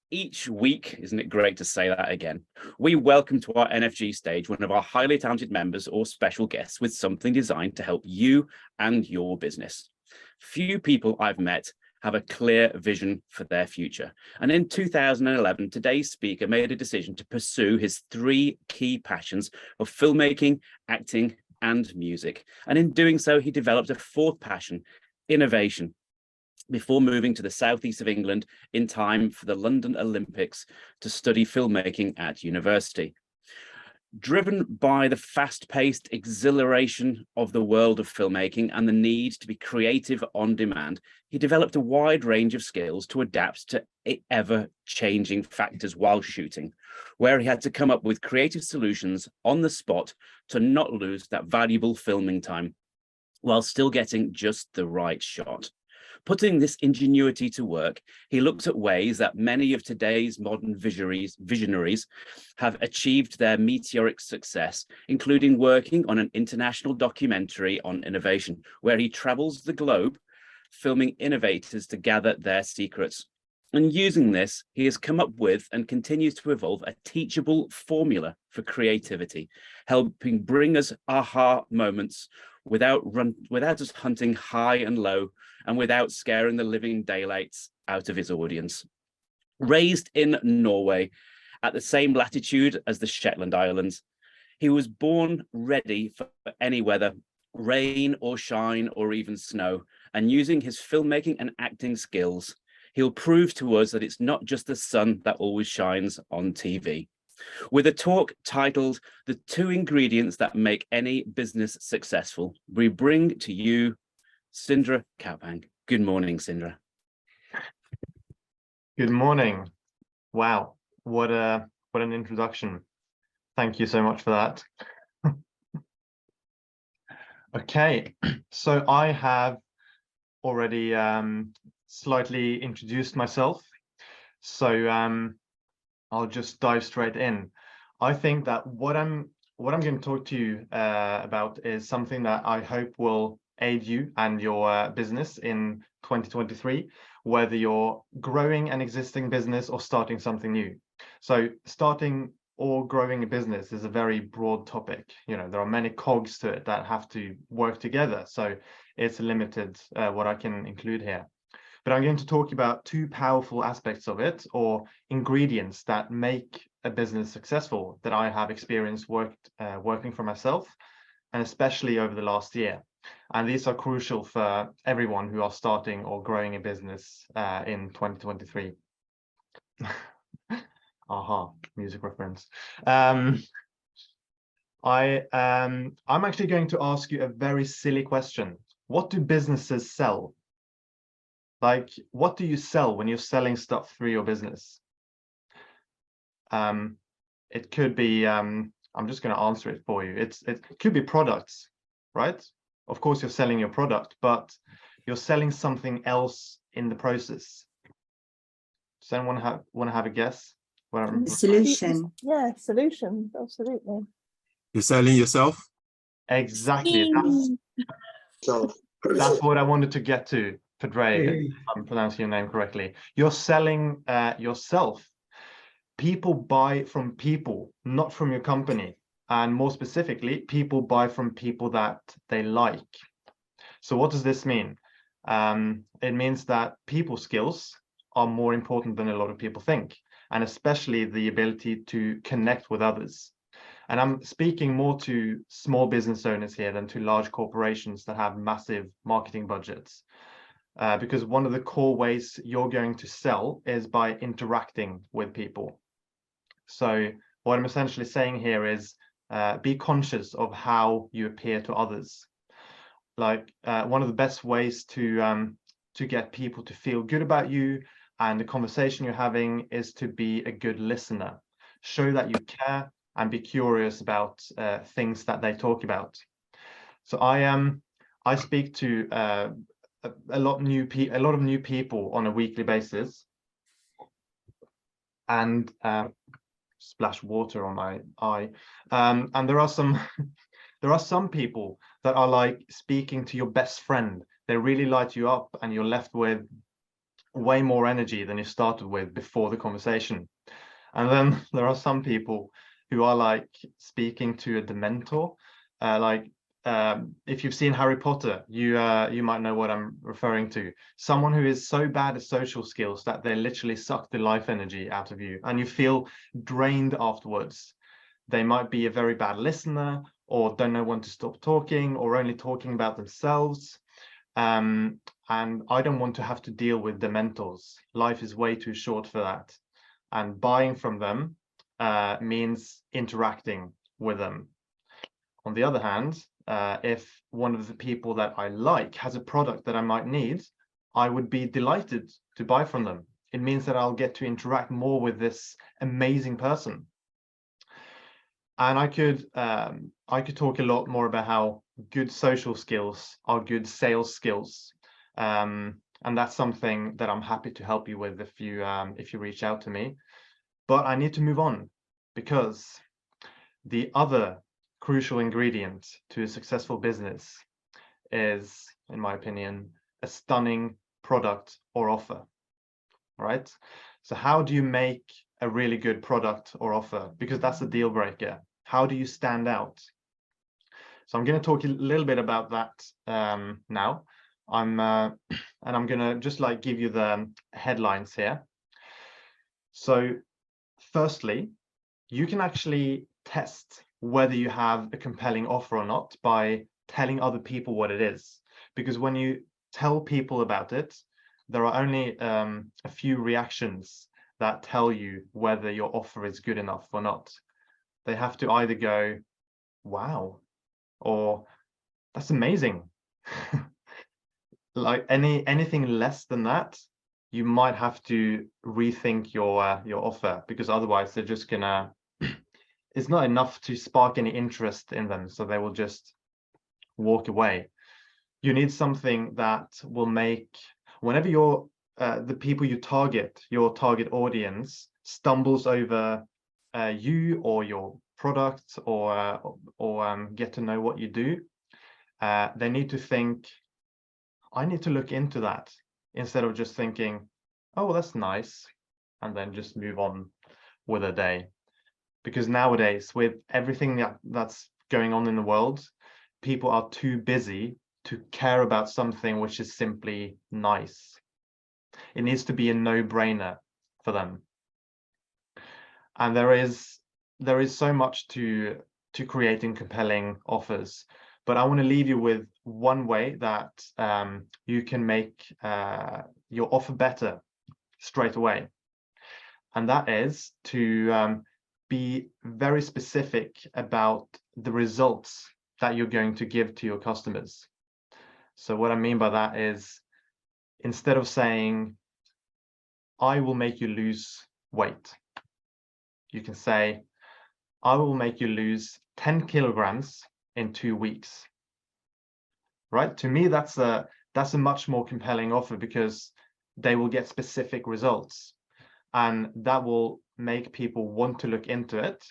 Each week, isn't it great to say that again? We welcome to our NfG stage one of our highly talented members or special guests with something designed to help you and your business. Few people I've met have a clear vision for their future. And in 2011, today's speaker made a decision to pursue his three key passions of filmmaking, acting, and music. And in doing so, he developed a fourth passion, innovation, before moving to the southeast of England in time for the London Olympics to study filmmaking at university. Driven by the fast-paced exhilaration of the world of filmmaking and the need to be creative on demand, he developed a wide range of skills to adapt to ever-changing factors while shooting, where he had to come up with creative solutions on the spot to not lose that valuable filming time, while still getting just the right shot. Putting this ingenuity to work, he looked at ways that many of today's modern visionaries have achieved their meteoric success, including working on an international documentary on innovation, where he travels the globe, filming innovators to gather their secrets. And using this, he has come up with and continues to evolve a teachable formula for creativity, helping bring us aha moments without us hunting high and low and without scaring the living daylights out of his audience. Raised in Norway at the same latitude as the Shetland Islands, he was born ready for any weather, rain or shine or even snow, and using his filmmaking and acting skills, he'll prove to us that it's not just the sun that always shines on TV. With a talk titled "The Two Ingredients That Make Any Business Successful," we bring to you Sindre Kaupang. Good morning, Sindre. Good morning. Wow, what an introduction. Thank you so much for that. Okay, so I have already slightly introduced myself. So I'll just dive straight in. I think that what I'm going to talk to you about is something that I hope will aid you and your business in 2023, whether you're growing an existing business or starting something new. So starting or growing a business is a very broad topic. You know, there are many cogs to it that have to work together. So it's limited what I can include here. But I'm going to talk about two powerful aspects of it, or ingredients that make a business successful, that I have experienced working for myself, and especially over the last year. And these are crucial for everyone who are starting or growing a business in 2023. Aha, music reference. I'm actually going to ask you a very silly question. What do businesses sell? Like, what do you sell when you're selling stuff through your business? It could be, I'm just going to answer it for you. It could be products, right? Of course, you're selling your product, but you're selling something else in the process. Does anyone want to have a guess? Solution. Yeah, solutions, absolutely. You're selling yourself? Exactly. That's what I wanted to get to. Pedre, if I'm pronouncing your name correctly. You're selling yourself. People buy from people, not from your company. And more specifically, people buy from people that they like. So what does this mean? It means that people skills are more important than a lot of people think, and especially the ability to connect with others. And I'm speaking more to small business owners here than to large corporations that have massive marketing budgets. Because one of the core ways you're going to sell is by interacting with people. So what I'm essentially saying here is be conscious of how you appear to others. Like one of the best ways to get people to feel good about you and the conversation you're having is to be a good listener. Show that you care and be curious about things that they talk about. So I speak to a lot of new people on a weekly basis, and splash water on my eye. And there are some people that are like speaking to your best friend. They really light you up, and you're left with way more energy than you started with before the conversation. And then there are some people who are like speaking to a dementor. If you've seen Harry Potter, you might know what I'm referring to. Someone who is so bad at social skills that they literally suck the life energy out of you, and you feel drained afterwards. They might be a very bad listener, or don't know when to stop talking, or only talking about themselves. And I don't want to have to deal with dementors. Life is way too short for that. And buying from them means interacting with them. On the other hand, if one of the people that I like has a product that I might need, I would be delighted to buy from them. It means that I'll get to interact more with this amazing person. And I could talk a lot more about how good social skills are good sales skills. And that's something that I'm happy to help you with if you reach out to me. But I need to move on, because the other crucial ingredient to a successful business is, in my opinion, a stunning product or offer. Right? So how do you make a really good product or offer? Because that's a deal breaker. How do you stand out? So I'm going to talk a little bit about that now. And I'm going to just like give you the headlines here. So firstly, you can actually test whether you have a compelling offer or not by telling other people what it is. Because when you tell people about it, there are only a few reactions that tell you whether your offer is good enough or not. They have to either go, wow, or that's amazing. Like anything less than that, you might have to rethink your offer, because otherwise they're just gonna it's not enough to spark any interest in them, so they will just walk away. You need something that will make, whenever you're the people you target, your target audience, stumbles over you or your product, or get to know what you do, they need to think, I need to look into that, instead of just thinking, oh, that's nice, and then just move on with a day. Because nowadays, with everything that's going on in the world, people are too busy to care about something which is simply nice. It needs to be a no-brainer for them. And there is so much to creating compelling offers. But I want to leave you with one way that you can make your offer better straight away. And that is to be very specific about the results that you're going to give to your customers. So what I mean by that is, instead of saying, I will make you lose weight, you can say, I will make you lose 10 kilograms in 2 weeks. Right? To me, that's a much more compelling offer, because they will get specific results, and that will make people want to look into it.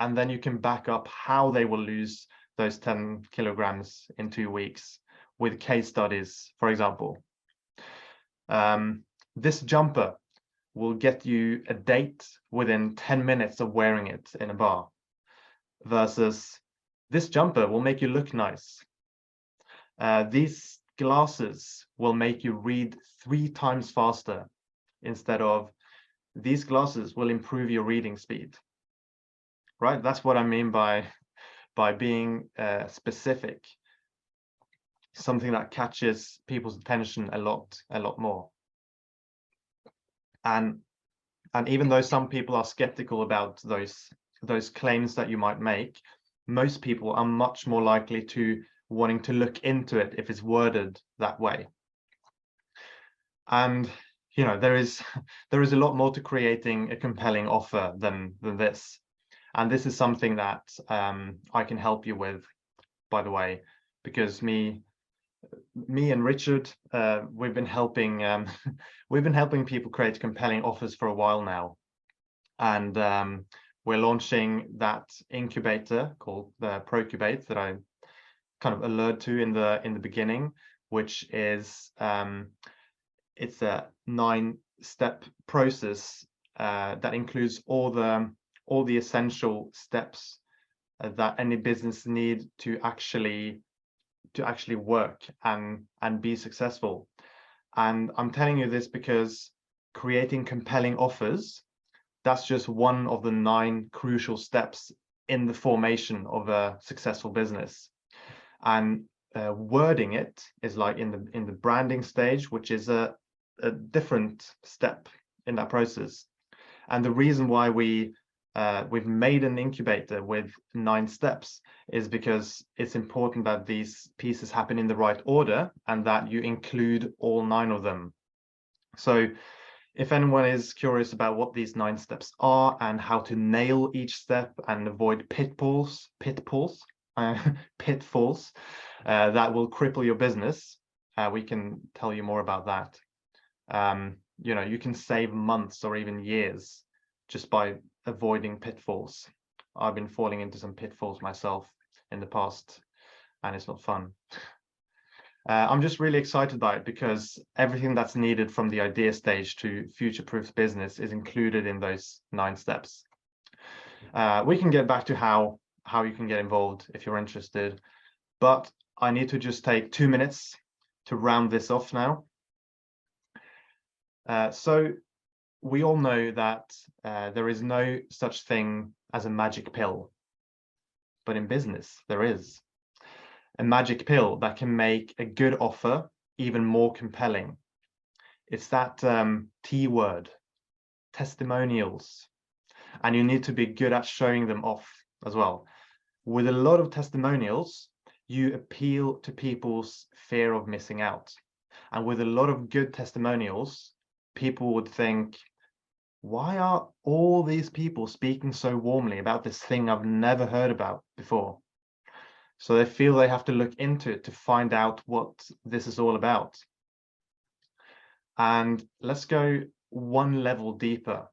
And then you can back up how they will lose those 10 kilograms in 2 weeks with case studies, for example. This jumper will get you a date within 10 minutes of wearing it in a bar, versus this jumper will make you look nice. These glasses will make you read 3 times faster, instead of these glasses will improve your reading speed. Right? That's what I mean by being specific. Something that catches people's attention a lot more. And even though some people are skeptical about those claims that you might make, most people are much more likely to wanting to look into it if it's worded that way. And you know, there is a lot more to creating a compelling offer than this. And this is something that I can help you with, by the way, because me and Richard, we've been helping people create compelling offers for a while now. And we're launching that incubator called the Procubate that I kind of alluded to in the beginning, which is it's a 9-step process that includes all the essential steps that any business need to actually work and be successful. And I'm telling you this because creating compelling offers, that's just one of the 9 crucial steps in the formation of a successful business. And wording it is like in the branding stage, which is a different step in that process. And the reason why we've made an incubator with 9 steps is because it's important that these pieces happen in the right order and that you include all 9 of them. So if anyone is curious about what these 9 steps are and how to nail each step and avoid pitfalls that will cripple your business, we can tell you more about that. You know, you can save months or even years just by avoiding pitfalls. I've been falling into some pitfalls myself in the past, and it's not fun. I'm just really excited by it because everything that's needed from the idea stage to future-proof business is included in those 9 steps. We can get back to how you can get involved if you're interested, but I need to just take 2 minutes to round this off now. So we all know that there is no such thing as a magic pill, but in business there is. A magic pill that can make a good offer even more compelling. It's that T word, testimonials. And you need to be good at showing them off as well. With a lot of testimonials, you appeal to people's fear of missing out. And with a lot of good testimonials, people would think, why are all these people speaking so warmly about this thing I've never heard about before? So they feel they have to look into it to find out what this is all about. And let's go one level deeper.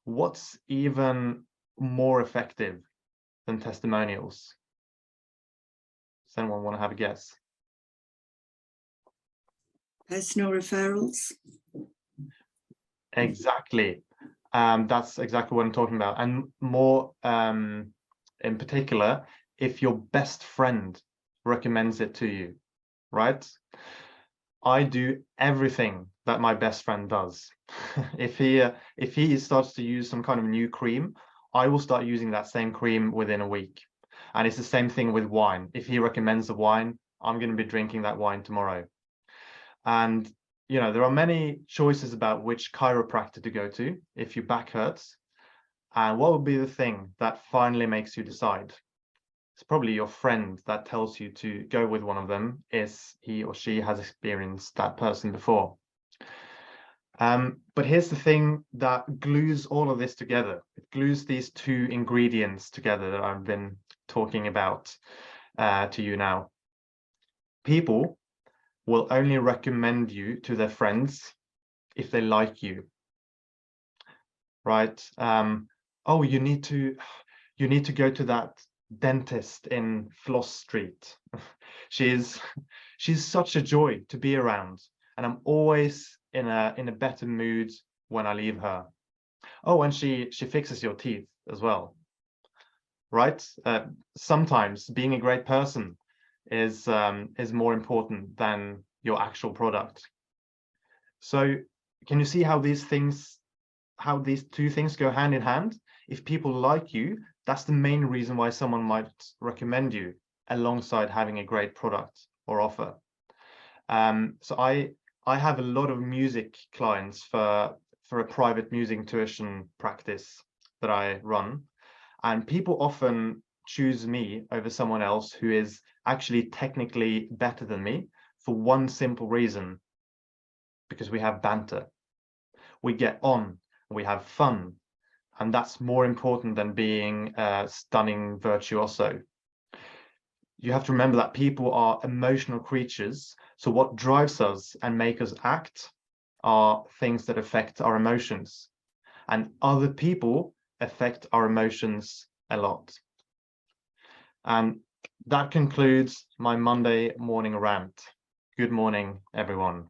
What's even more effective than testimonials? Does anyone want to have a guess? Personal referrals. Exactly. That's exactly what I'm talking about. And more in particular, if your best friend recommends it to you, right? I do everything that my best friend does. If he starts to use some kind of new cream, I will start using that same cream within a week. And it's the same thing with wine. If he recommends the wine, I'm going to be drinking that wine tomorrow. And you know, there are many choices about which chiropractor to go to if your back hurts. And what would be the thing that finally makes you decide? It's probably your friend that tells you to go with one of them if he or she has experienced that person before. But here's the thing that glues all of this together. It glues these 2 ingredients together that I've been talking about to you now. People will only recommend you to their friends if they like you, right? Oh, you need to go to that dentist in Floss Street. She's such a joy to be around, and I'm always in a better mood when I leave her. Oh, and she fixes your teeth as well, right? Sometimes being a great person is more important than your actual product. So can you see how these 2 things go hand in hand? If people like you, that's the main reason why someone might recommend you, alongside having a great product or offer. So I have a lot of music clients for a private music tuition practice that I run, and people often choose me over someone else who is actually technically better than me for one simple reason: because we have banter, we get on, we have fun. And that's more important than being a stunning virtuoso. You have to remember that people are emotional creatures. So what drives us and make us act are things that affect our emotions. And other people affect our emotions a lot. And that concludes my Monday morning rant. Good morning, everyone.